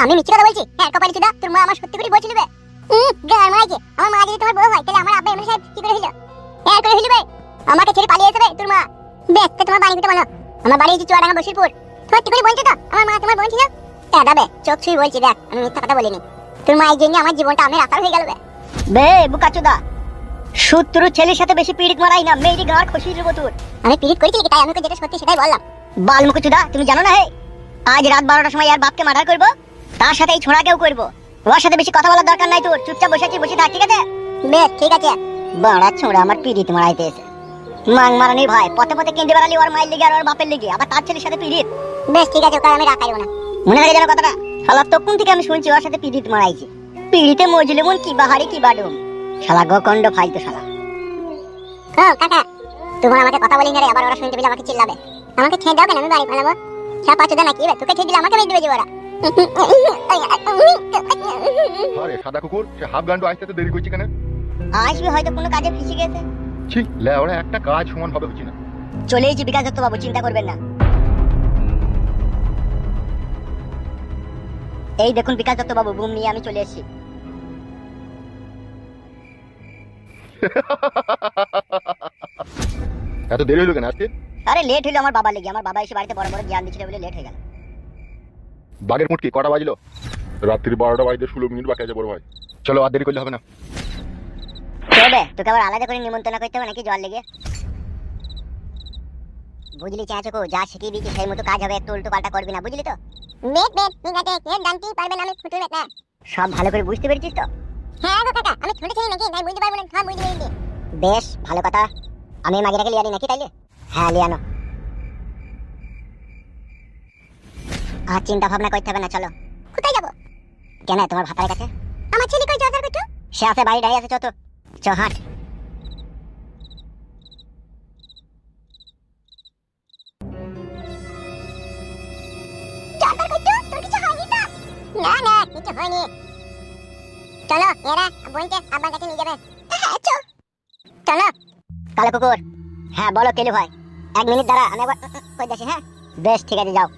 আমি মিথ্যে কথা বলছি? হ্যাঁ কপালি চুদা, তোর মা আমার সত্যি করে বলছিল বে। গার মারাইছে। আমার মা যদি তোমার বউ হয় তাহলে আমার আব্বা এমএলএ সাহেব কি করে হইলো? হ্যাঁ করে হইলো বে। আমাকে ছেড়ে পালিয়ে যাবে তোর মা। বেশ তো তোমার বাড়ি কোথায় বলো? আমার বাড়ি হচ্ছে চুয়াডাঙ্গা বশিরপুর। সত্যি করে বলছো তো আমার মা তোমার বোন ছিল? দাদা বে চোখ ছুঁই বলছি, দেখ আমি মিথ্যা কথা বলিনি। তোর মা এই জন্য আমার জীবনটা আমি রাস্তার হয়ে গেল বে। বে বুকাচুদা, শত্রু ছেলের সাথে বেশি পীড়িত মারাই না, মেয়েরই গাঁড় খসিয়ে দেবো তোর। আমি পীড়িত করেছি কি? তাই আমি যেটা সত্যি সেটাই বললাম। বাল মুকুচুদা, তুমি জানো না হে আজ রাত 12টার সময় আর বাপকে মার্ডার করবো, তার সাথে এই ছোড়াকেও করবো। ওর সাথে বেশি কথা বলার দরকার নাই তোর, চুপচাপ বসে আছিস, বসে থাক, ঠিক আছে? বেশ ঠিক আছে। বাড়া ছোড়া আমার পীড়িত মারাইতে এসে মাং মারানি ভাই, পথে পথে কেঁদে বেড়ালি ওর মায়ের লেগে আর ওর বাপের লেগে, আবার তার ছেলের সাথে পীড়িত। বেশ ঠিক আছে, ওকে আমি রাখাইব না। মনে থাকে যেন কথাটা। শালা তখন থেকে আমি শুনছি ওর সাথে পীড়িত মারাইছে। পীড়িতে মজলে মন কি বাহারি কি বাডুম, শালা গকন্ড ফালতু শালা। ও কাকা, তোমার আমাকে কথা বলি না রে, আবার ওরা শুনতে পেলে আমাকে চিল্লাবে। আমাকে ছেড়ে দাও কেন, আমি বাড়ি পালাবো। ছাপা চোদা নাকি বে? তোকে ছেড়ে দিলে আমাকে মেরে দেবে যে ওরা। আরে সাদা কুকুর, সে হাফ গান্ডু আসতে দেরি করছে কেন? আসবে হয়তো কোনো কাজে ফেসে গেছে। ছি, লে ওরা একটা কাজ সমান ভাবে হচ্ছে না। চলে এসেছি বিকাশ দত্ত বাবু, চিন্তা করবেন না। এই দেখুন বিকাশ দত্ত বাবু, বুম নিয়ে আমি চলে এসেছি। এত দেরি হলো কেন আজকে? আরে লেট হইলো আমার বাবা লেগে, আমার বাবা এসে বাড়িতে বড় বড় জ্ঞান দিচ্ছিল বলে লেট হয়ে গেল। বাগের মুটকি কটা বাজলো? রাত্রি 12টা বাজতে 16 মিনিট বাকি আছে বড় ভাই। চলো আর দেরি করলে হবে না। তবে তোকে আবার আলাদা করে নিমন্ত্রণ করতে হবে নাকি জল লেগে? বুঝলি চাচকো, যা শিখিয়ে দিচ্ছি সেই মতো কাজ হবে, একটু উল্টো পাল্টা করবি না, বুঝলি তো? বেশ বেশ ঠিক আছে, কে জানতেই পারবে না আমি ফুটে বেটা। সব ভালো করে বুঝতে পেরেছিস তো? হ্যাঁ গো কাকা, আমি ছোট ছেলে নাকি, তাই বুঝতে পারবো না, সব বুঝতে পেরেছি। বেশ ভালো কথা। আমি মাগিটাকে লিয়ানি নাকি তাইলে? হ্যাঁ লিয়ানো। আর চিন্তা ভাবনা করতে হবে না, চলো। কোথায় যাবো? কেন তোমার ভাতার কাছে? আমার ছেলে কই জর্দার করছো? সে আছে বাড়ি দাঁড়িয়ে আছে, চতো চ হাঁট। জর্দার করছো? তোর কিছু হয়নি তো? না না কিছু হয়নি। চলো এরা বলছে আব্বার কাছে নিয়ে যাবে। হ্যাঁ চল চলো। কালো কুকুর, হ্যাঁ বলো কেলু ভাই। 1 মিনিট দাঁড়া, আমি একবার কই যাচ্ছি। হ্যাঁ বেশ ঠিক আছে, যাও।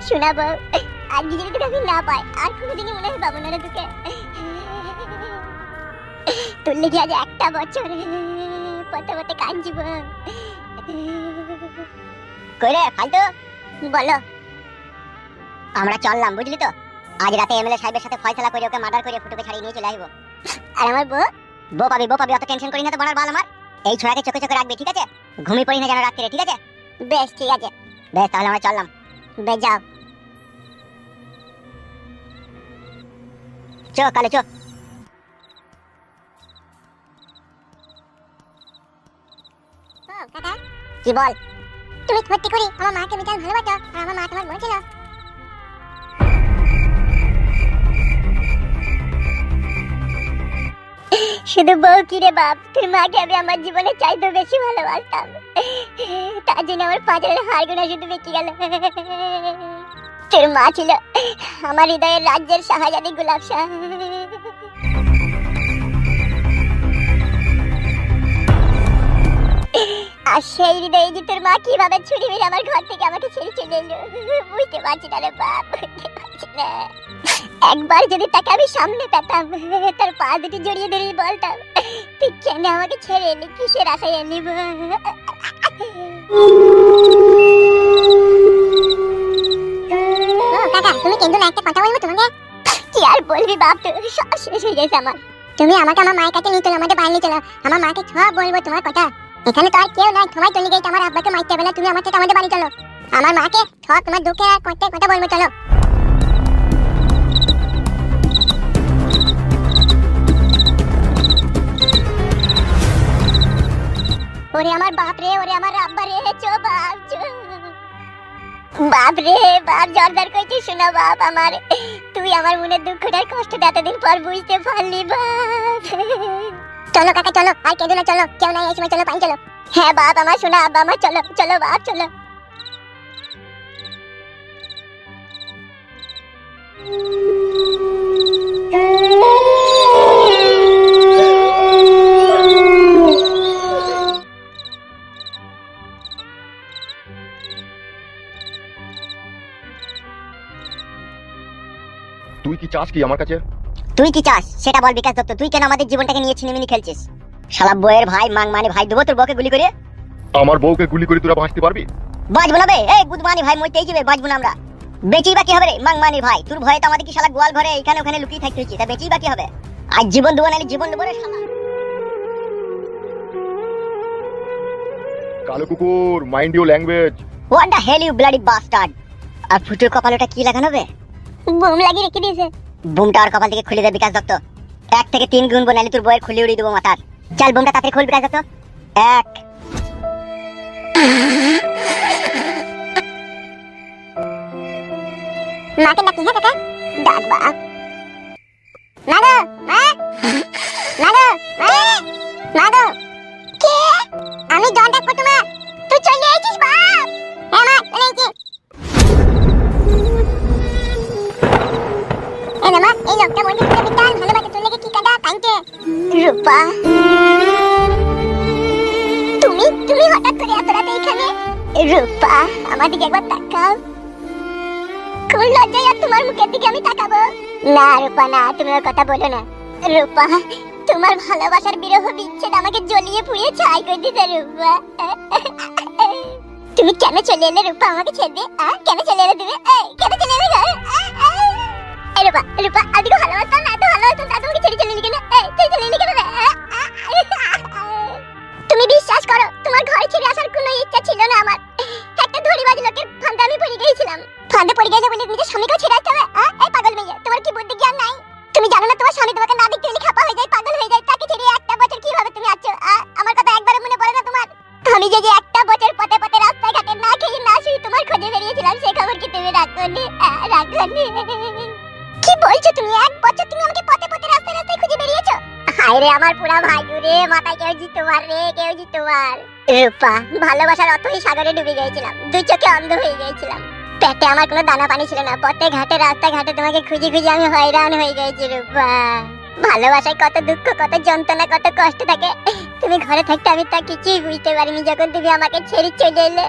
শোনাবো আজকে যদি তোকে আমি না পাই আর কোনোদিনই মনে হয় পাবো না রে তোকে। তোর লেগে আজ একটা বছর পথে পথে কাঁদছিব। কই রে ফালতু? বলো। আমরা চললাম, বুঝলি তো? আজ রাতে এমএলএ সাহেবের সাথে ফয়সালা করে ওকে মার্ডার করে ফুটুকে ছাড়িয়ে নিয়ে চলে আসবো। আর আমার বউ? বউ পাবি, বউ পাবি, অত টেনশন করি না তো বলার বাল আমার। এই ছোড়াকে চোখে চোখে রাখবি, ঠিক আছে? ঘুমিয়ে পড়ি না যেন রাত্রে, ঠিক আছে? বেশ ঠিক আছে। বেশ তাহলে আমরা চললাম। বেশ যাও। চ কালে চ। কাকা কি বল? তুমি সত্যি করি আমার মাকে বিশাল ভালোবাসো আর আমার মা তোমার বোন ছিল? শুধু বউ কি রে বাপ, তুই মাকে আমি আমার জীবনে চাইতে বেশি ভালোবাসতাম, তার জন্য আমার পাঁচের হাড় গোনা শুধু বেঁচে গেল। তোর মা ছিল আমার হৃদয়ের রাজ্যের শাহজাদি গোলাপ শাহ। আর সেই হৃদয়ে যে তোর মা কিভাবে ছুরি মেরে আমার ঘর থেকে আমাকে ছেড়ে চলে এলো, বুঝতে পারছি না রে বাপ, বুঝতে পারছি না। একবার যদি তাকে আমি সামনে পেতাম, তার পা দুটি জড়িয়ে ধরে বলতাম তুই কেন আমাকে ছেড়ে এলি, কিসের আশায় এলি। কাকা তুমি কিন্তু না, একটা কথা বলবো তোমাকে। কি আর বলবি বাপ, তোর সব শেষ হয়ে গেছে আমার। তুমি আমাকে আমার মায়ের কাছে নিয়ে চলো, আমাদের বাড়ি নিয়ে চলো, আমার মাকে সব বলবো তোমার কথা। এখানে তো আর কেউ নাই, সবাই চলে গেছে আমার আব্বাকে মারতে বেলা, তুমি আমার থেকে আমাদের বাড়ি চলো, আমার মাকে সব তোমার দুঃখে আর কষ্টের কথা বলবো, চলো। ওরে আমার বাপ রে, ওরে আমার আব্বা রে, চো বাপ চো। বাপ রে বাপ, জর্দার কইছি শোনা বাপ আমার, তুই তুই আমার মনের দুঃখটার কষ্টটা এতদিন পর বুঝতে পারলি বাপ। চলো কাকা চলো, আর কেঁদো না, চলো কেউ নাই এই সময়, চলো পানি চলো। হ্যাঁ বাপ আমার, শোনা আব্বা আমার, চলো চলো বাপ চলো। তুই কি চাস কি আমার কাছে? তুই কি চাস সেটা বল বিকাশ দত্ত। তুই কেন আমাদের জীবনটাকে নিয়ে ছিনিমিনি খেলছিস? শালা বইয়ের ভাই মাং মানে ভাই দেবো তোর বউকে গুলি করে। আমার বউকে গুলি করে তোরা বাঁচতে পারবি? বাঁচবো না বে, এই গুদমানি ভাই মরতেই যাবে, বাঁচবো না আমরা। বেঁচেই বাকি হবে রে মাং মানি ভাই, তোর ভয়ে তো আমাদের কি শালা গোয়াল ঘরে এখানে ওখানে লুকিয়ে থাকতে হচ্ছে, তা বেঁচেই বাকি হবে। আজ জীবন দেবো নাহলে জীবন দেবো রে শালা। কালো কুকুর, mind your language. What the hell you bloody bastard. আর ফুটোর কপালটা কি লাগানো বে? বুম লাগিয়ে রেখে দিয়েছে। বুমটা আর কপাল থেকে খুলে দে বিকাশ দত্ত। 1 থেকে 3 গুনবো নাহলে তোর বইয়ের খুলে উড়িয়ে দেবো মাথার। চল বুমটা তাড়াতাড়ি খুল বিকাশ দত্ত। 1 মাকে ডাকি, হ্যাঁ কাকা ডাক বাপ। না গো মা, না গো মা, না গো কে? আমি জন ডাকবো তোমার, তুই চলে এসেছিস বাপ। হ্যাঁ মা চলে এসেছি। এই না মা, এই লোকটা মনে হচ্ছে বিটাল ভালোবাসে, তোর লেগে কি কাঁদা কাঁদছে। রূপা তুমি তুমি হঠাৎ করে এত রাতে এখানে? রূপা আমার দিকে একবার তাকাও। কোন লজ্জায় আর তোমার মুখের দিকে আমি তাকাবো? না রূপা না, তুমি ওর কথা বলো না। রূপা তোমার ভালোবাসার বিরহ বিচ্ছেদ আমাকে জ্বলিয়ে পুড়িয়ে ছাই করে দিতে। রূপা তুমি কেন চলে এলে রূপা আমাকে ছেড়ে? কেন চলে এলে তুমি? কেন চলে এলে গো? রূপা রূপা আদিকে ভালোবাসতাম না, এত ভালোবাসতাম না, তোমাকে ছেড়ে চলে এলি কেন? ছেড়ে চলে এলি কেন? তুমি বিশ্বাস করো তোমার ঘর ছেড়ে আসার কোনো ইচ্ছা ছিল না আমার। একটা ধরিবাজ লোকের ফাঁদে আমি পড়ে গিয়েছিলাম। ফাঁদে পড়ে গেলে বলে নিজের স্বামীকেও ছেড়ে আসতে হবে? এই পাগল মেয়ে, তোমার কি বুদ্ধি জ্ঞান নাই? তুমি জানো না তোমার স্বামী তোমাকে না দেখতে পেলে খাপা হয়ে যায়, পাগল হয়ে যায়, তাকে ছেড়ে একটা বছর কিভাবে তুমি আছো? আমার কথা একবারও মনে পড়ে না তোমার? আমি যে একটা বছর পথে পথে রাস্তায় ঘাটে না খেয়ে না শুয়ে তোমার খোঁজে বেরিয়েছিলাম, সে খবর কি তুমি রাখোনি? রাখোনি? কি বলছো তুমি? 1 বছর তুমি আমাকে পথে পথে রাস্তায় রাস্তায় খুঁজে বেরিয়েছো? হায় রে আমার পুরা ভাই রে, মাথায় কেউ জি তোমার রে, কেউ জি তোমার। রূপা ভালোবাসার অতই সাগরে ডুবে গিয়েছিলাম, 2 চোখে অন্ধ হয়ে গিয়েছিলাম। পেটে আমার কোনো দানা পানি ছিল না, পথে ঘাটে রাস্তা ঘাটে তোমাকে খুঁজে খুঁজে আমি হয়রান হয়ে গেছি। রূপা ভালোবাসায় কত দুঃখ, কত যন্ত্রণা, কত কষ্ট থাকে, তুমি ঘরে থাকতে আমি তা কিছুই বুঝতে পারিনি। যখন তুমি আমাকে ছেড়ে চলে এলে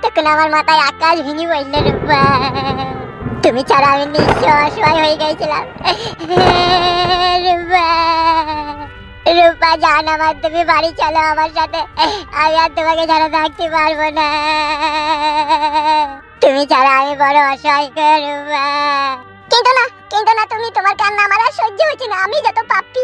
তখন আমার মাথায় আকাশ ভেঙে পড়লো। রূপা তুমি ছাড়া আমি নিঃস্ব অসহায় হয়ে গেছিলাম। রূপা রূপা জান আমার, তুমি বাড়ি চলো আমার সাথে, আমি আর তোমাকে ছাড়া থাকতে পারবো না। তুমি ছাড়া আমি বড় অসহায় গো রূপা। কিন্তু না তুমি, তোমার কান্না আমার আর সহ্য হচ্ছে না। আমি যত পাপী,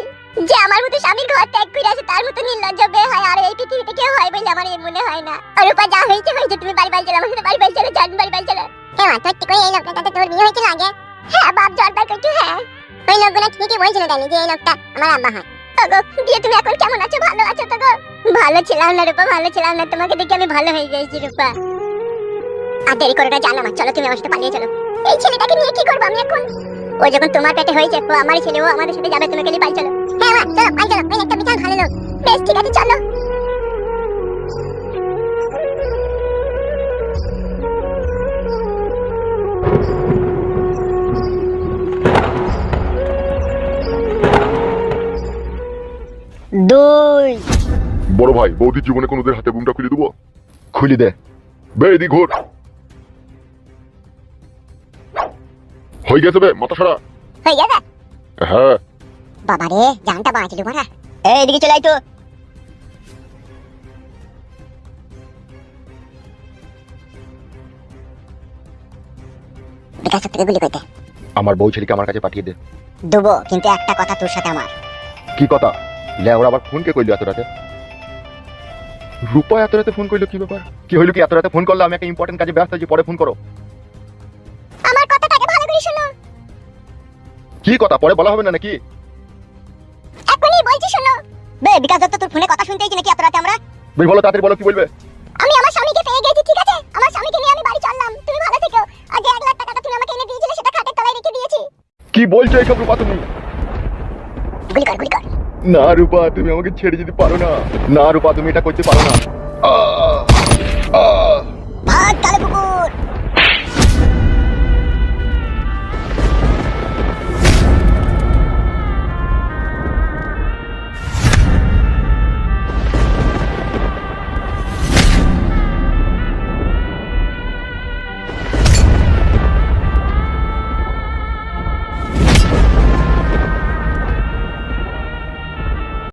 যে আমার মতো স্বামীর ঘর ত্যাগ করে আসে তার মতো নির্লজ্জ বেহায়া আর এই পৃথিবীতে কেউ হয় বলে আমার মনে হয় না। রূপা যা হয়েছে হয়েছে, তুমি বাড়ি চলো, আমার সাথে বাড়ি চলো, জান বাড়ি চলো। হ্যাঁ সত্যি করে এই লোকটার সাথে তোর বিয়ে হয়েছিল আগে? হ্যাঁ বাপ জলবার করছো। হ্যাঁ ওই লোকগুলো ঠিকই বলছিল তাই যে এই লোকটা আমার আব্বা হয়। ওগো দিয়ে তুমি এখন কেমন আছো? ভালো আছো তো গো? ভালো ছিলাম না রূপা, ভালো ছিলাম না, তোমাকে দেখে আমি ভালো হয়ে গেছি রূপা। আর দেরি করে না, জানো না, চলো তুমি আমার সাথে পালিয়ে চলো। এই ছেলেটাকে নিয়ে কি করবো আমি এখন? ও যখন তোমার পেটে হয়েছে, ও আমারই ছেলে, ও আমাদের সাথে যাবে, তোমাকে নিয়ে বাড়ি চলো। হ্যাঁ মা চলো বাড়ি চলো, ওই একটা বিশাল ভালো লোক। বেশ ঠিক আছে চলো। বড় ভাই, বৌদির জীবনে কোনোদের হাতে বুমটা খুলে দেবো? খুলে দে বে, এদিক ঘোর। হয়ে গেছে বে, মাথা সারা হয়ে গেছে? হ্যাঁ। বাবা রে, জানটা বাঁচলো মারা। এদিকে চলে আয় তো। বিকাশ থেকে গুলি করতে আমার বউ ছেলেকে আমার কাছে পাঠিয়ে দে। দেবো, কিন্তু একটা কথা তোর সাথে আমার। কি কথা? লে ওরা আবার ফোন কে করলো এত রাতে? রূপা এত রাতে ফোন করলো, কি ব্যাপার? কি হইলো কি এত রাতে ফোন করলো? আমি একটা ইম্পর্টেন্ট কাজে ব্যস্ত আছি, পরে ফোন করো। আমার কথাটাকে ভালো করে শোনো। কি কথা পরে বলা হবে না নাকি? এখনই বলছি শোনো। বে বিকাশ দত্ত, তোর ফোনে কথা শুনতেই নাকি এত রাতে আমরা? বেশ বলো, তাড়াতাড়ি বলো, কি বলবে? আমি আমার স্বামীকে পেয়ে গেছি, ঠিক আছে? আমার স্বামীকে নিয়ে আমি বাড়ি চললাম, তুমি ভালো থেকো। আর যে 1 লাখ টাকাটা তুমি আমাকে এনে দিয়েছিলে সেটা খাটের তলায় রেখে দিয়েছি। কি কি বলছো এইসব রূপা তুমি? গুলি কর গুলি কর। না রূপা, তুমি আমাকে ছেড়ে যেতে পারো না। না রূপা, তুমি এটা করতে পারো না। আহ! আহ!